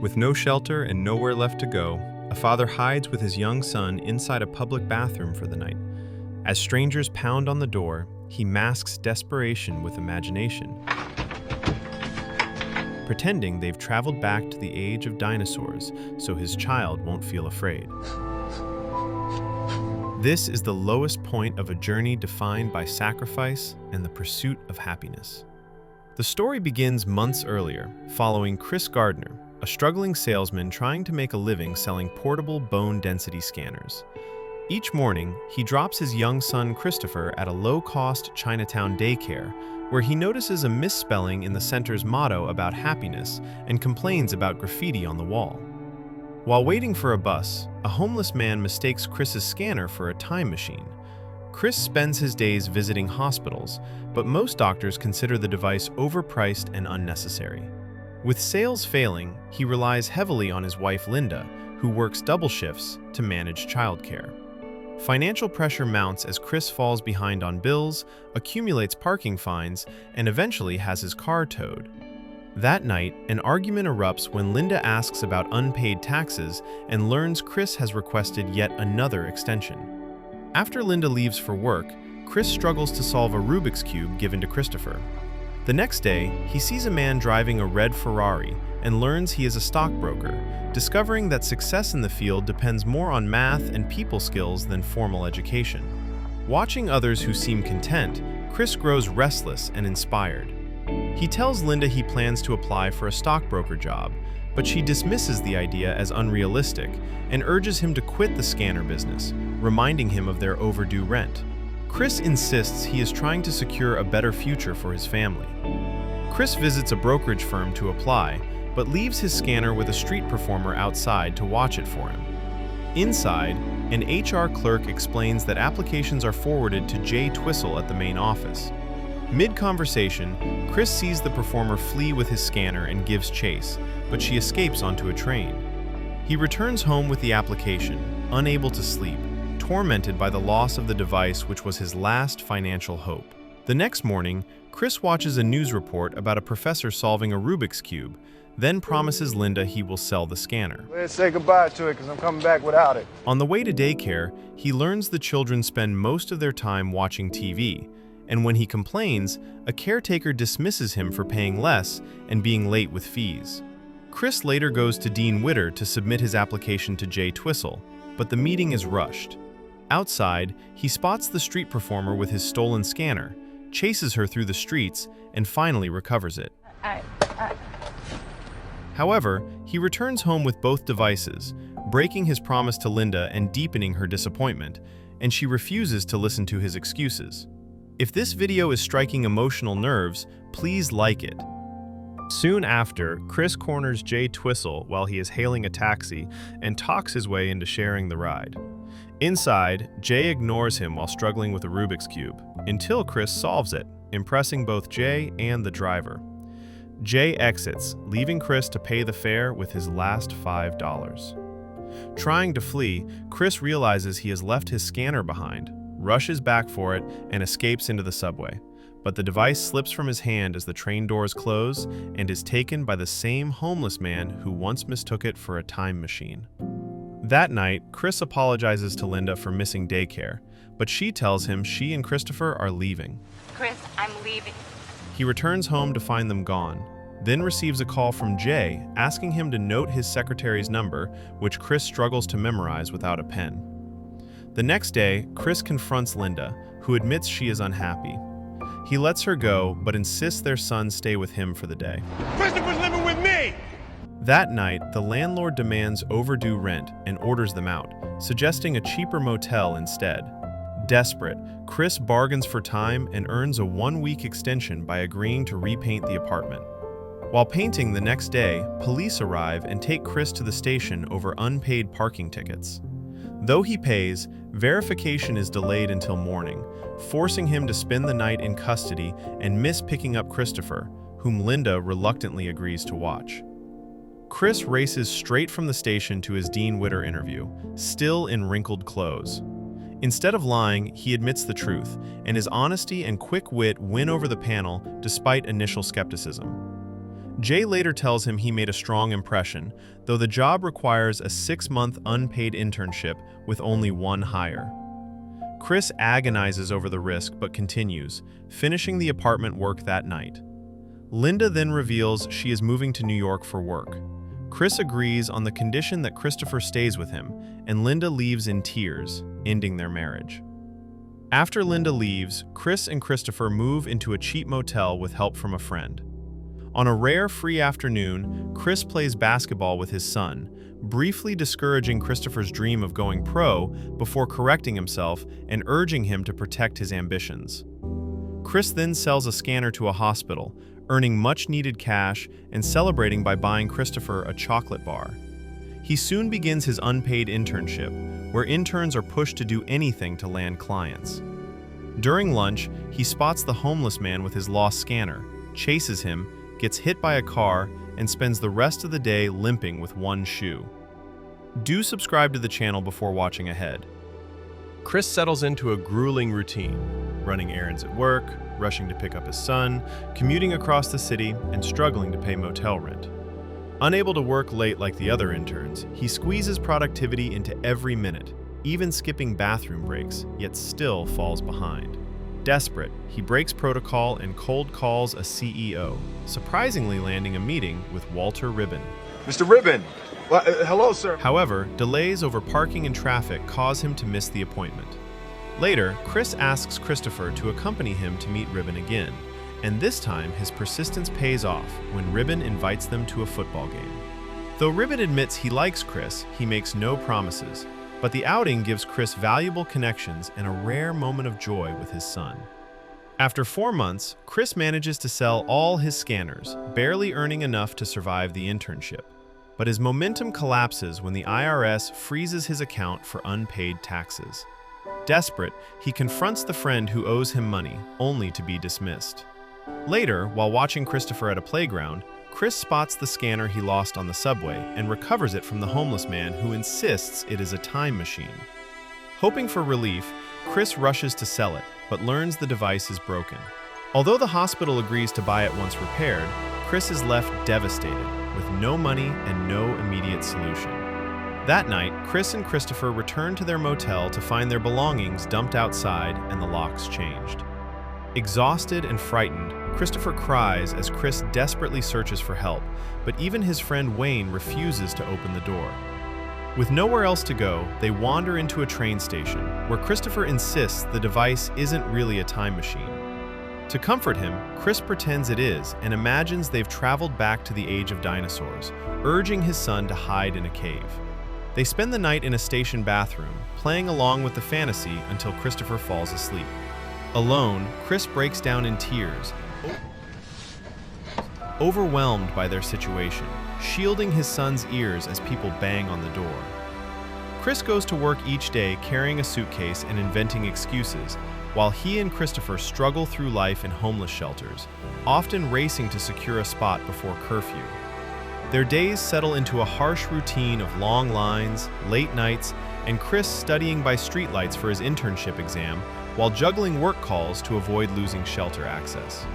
With no shelter and nowhere left to go, a father hides with his young son inside a public bathroom for the night. As strangers pound on the door, he masks desperation with imagination, pretending they've traveled back to the age of dinosaurs so his child won't feel afraid. This is the lowest point of a journey defined by sacrifice and the pursuit of happiness. The story begins months earlier, following Chris Gardner, a struggling salesman trying to make a living selling portable bone density scanners. Each morning, he drops his young son Christopher at a low-cost Chinatown daycare, where he notices a misspelling in the center's motto about happiness and complains about graffiti on the wall. While waiting for a bus, a homeless man mistakes Chris's scanner for a time machine. Chris spends his days visiting hospitals, but most doctors consider the device overpriced and unnecessary. With sales failing, he relies heavily on his wife Linda, who works double shifts to manage childcare. Financial pressure mounts as Chris falls behind on bills, accumulates parking fines, and eventually has his car towed. That night, an argument erupts when Linda asks about unpaid taxes and learns Chris has requested yet another extension. After Linda leaves for work, Chris struggles to solve a Rubik's Cube given to Christopher. The next day, he sees a man driving a red Ferrari and learns he is a stockbroker, discovering that success in the field depends more on math and people skills than formal education. Watching others who seem content, Chris grows restless and inspired. He tells Linda he plans to apply for a stockbroker job, but she dismisses the idea as unrealistic and urges him to quit the scanner business, reminding him of their overdue rent. Chris insists he is trying to secure a better future for his family. Chris visits a brokerage firm to apply, but leaves his scanner with a street performer outside to watch it for him. Inside, an HR clerk explains that applications are forwarded to Jay Twistle at the main office. Mid-conversation, Chris sees the performer flee with his scanner and gives chase, but she escapes onto a train. He returns home with the application, unable to sleep, tormented by the loss of the device which was his last financial hope. The next morning, Chris watches a news report about a professor solving a Rubik's Cube, then promises Linda he will sell the scanner. Let's say goodbye to it because I'm coming back without it. On the way to daycare, he learns the children spend most of their time watching TV, and when he complains, a caretaker dismisses him for paying less and being late with fees. Chris later goes to Dean Witter to submit his application to Jay Twistle, but the meeting is rushed. Outside, he spots the street performer with his stolen scanner, chases her through the streets, and finally recovers it. However, he returns home with both devices, breaking his promise to Linda and deepening her disappointment, and she refuses to listen to his excuses. If this video is striking emotional nerves, please like it. Soon after, Chris corners Jay Twistle while he is hailing a taxi and talks his way into sharing the ride. Inside, Jay ignores him while struggling with a Rubik's Cube, until Chris solves it, impressing both Jay and the driver. Jay exits, leaving Chris to pay the fare with his last $5. Trying to flee, Chris realizes he has left his scanner behind, rushes back for it, and escapes into the subway. But the device slips from his hand as the train doors close and is taken by the same homeless man who once mistook it for a time machine. That night, Chris apologizes to Linda for missing daycare, but she tells him she and Christopher are leaving. Chris, I'm leaving. He returns home to find them gone, then receives a call from Jay asking him to note his secretary's number, which Chris struggles to memorize without a pen. The next day, Chris confronts Linda, who admits she is unhappy. He lets her go, but insists their son stay with him for the day. Christopher's living with me! That night, the landlord demands overdue rent and orders them out, suggesting a cheaper motel instead. Desperate, Chris bargains for time and earns a 1-week extension by agreeing to repaint the apartment. While painting the next day, police arrive and take Chris to the station over unpaid parking tickets. Though he pays, verification is delayed until morning, forcing him to spend the night in custody and miss picking up Christopher, whom Linda reluctantly agrees to watch. Chris races straight from the station to his Dean Witter interview, still in wrinkled clothes. Instead of lying, he admits the truth, and his honesty and quick wit win over the panel despite initial skepticism. Jay later tells him he made a strong impression, though the job requires a 6-month unpaid internship with only one hire. Chris agonizes over the risk but continues, finishing the apartment work that night. Linda then reveals she is moving to New York for work. Chris agrees on the condition that Christopher stays with him, and Linda leaves in tears, ending their marriage. After Linda leaves, Chris and Christopher move into a cheap motel with help from a friend. On a rare free afternoon, Chris plays basketball with his son, briefly discouraging Christopher's dream of going pro before correcting himself and urging him to protect his ambitions. Chris then sells a scanner to a hospital, earning much-needed cash and celebrating by buying Christopher a chocolate bar. He soon begins his unpaid internship, where interns are pushed to do anything to land clients. During lunch, he spots the homeless man with his lost scanner, chases him, gets hit by a car, and spends the rest of the day limping with one shoe. Do subscribe to the channel before watching ahead. Chris settles into a grueling routine, running errands at work, rushing to pick up his son, commuting across the city, and struggling to pay motel rent. Unable to work late like the other interns, he squeezes productivity into every minute, even skipping bathroom breaks, yet still falls behind. Desperate, he breaks protocol and cold calls a CEO, surprisingly landing a meeting with Walter Ribbon. Mr. Ribbon! Hello, sir. However, delays over parking and traffic cause him to miss the appointment. Later, Chris asks Christopher to accompany him to meet Ribbon again, and this time his persistence pays off when Ribbon invites them to a football game. Though Ribbon admits he likes Chris, he makes no promises, but the outing gives Chris valuable connections and a rare moment of joy with his son. After 4 months, Chris manages to sell all his scanners, barely earning enough to survive the internship. But his momentum collapses when the IRS freezes his account for unpaid taxes. Desperate, he confronts the friend who owes him money, only to be dismissed. Later, while watching Christopher at a playground, Chris spots the scanner he lost on the subway and recovers it from the homeless man who insists it is a time machine. Hoping for relief, Chris rushes to sell it, but learns the device is broken. Although the hospital agrees to buy it once repaired, Chris is left devastated, with no money and no immediate solution. That night, Chris and Christopher return to their motel to find their belongings dumped outside and the locks changed. Exhausted and frightened, Christopher cries as Chris desperately searches for help, but even his friend Wayne refuses to open the door. With nowhere else to go, they wander into a train station, where Christopher insists the device isn't really a time machine. To comfort him, Chris pretends it is and imagines they've traveled back to the age of dinosaurs, urging his son to hide in a cave. They spend the night in a station bathroom, playing along with the fantasy until Christopher falls asleep. Alone, Chris breaks down in tears, overwhelmed by their situation, shielding his son's ears as people bang on the door. Chris goes to work each day carrying a suitcase and inventing excuses, while he and Christopher struggle through life in homeless shelters, often racing to secure a spot before curfew. Their days settle into a harsh routine of long lines, late nights, and Chris studying by streetlights for his internship exam, while juggling work calls to avoid losing shelter access.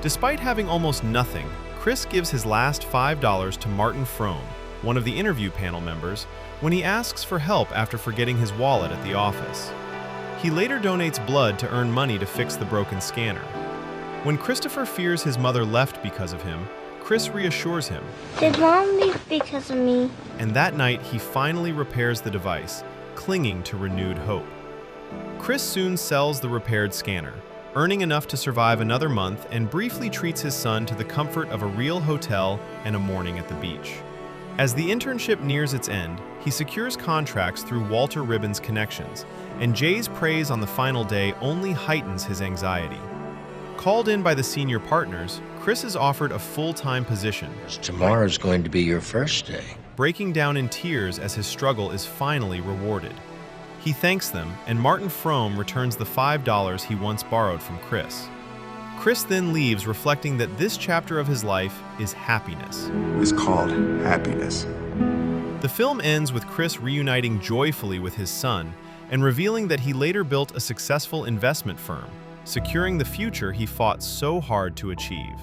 Despite having almost nothing, Chris gives his last $5 to Martin Frome, one of the interview panel members, when he asks for help after forgetting his wallet at the office. He later donates blood to earn money to fix the broken scanner. When Christopher fears his mother left because of him, Chris reassures him. Did Mom leave because of me? And that night, he finally repairs the device, clinging to renewed hope. Chris soon sells the repaired scanner, earning enough to survive another month and briefly treats his son to the comfort of a real hotel and a morning at the beach. As the internship nears its end, he secures contracts through Walter Ribbon's connections, and Jay's praise on the final day only heightens his anxiety. Called in by the senior partners, Chris is offered a full-time position. Tomorrow's going to be your first day. Breaking down in tears as his struggle is finally rewarded. He thanks them, and Martin Frome returns the $5 he once borrowed from Chris. Chris then leaves, reflecting that this chapter of his life is happiness. It's called happiness. The film ends with Chris reuniting joyfully with his son and revealing that he later built a successful investment firm, securing the future he fought so hard to achieve.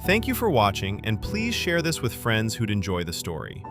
Thank you for watching, and please share this with friends who'd enjoy the story.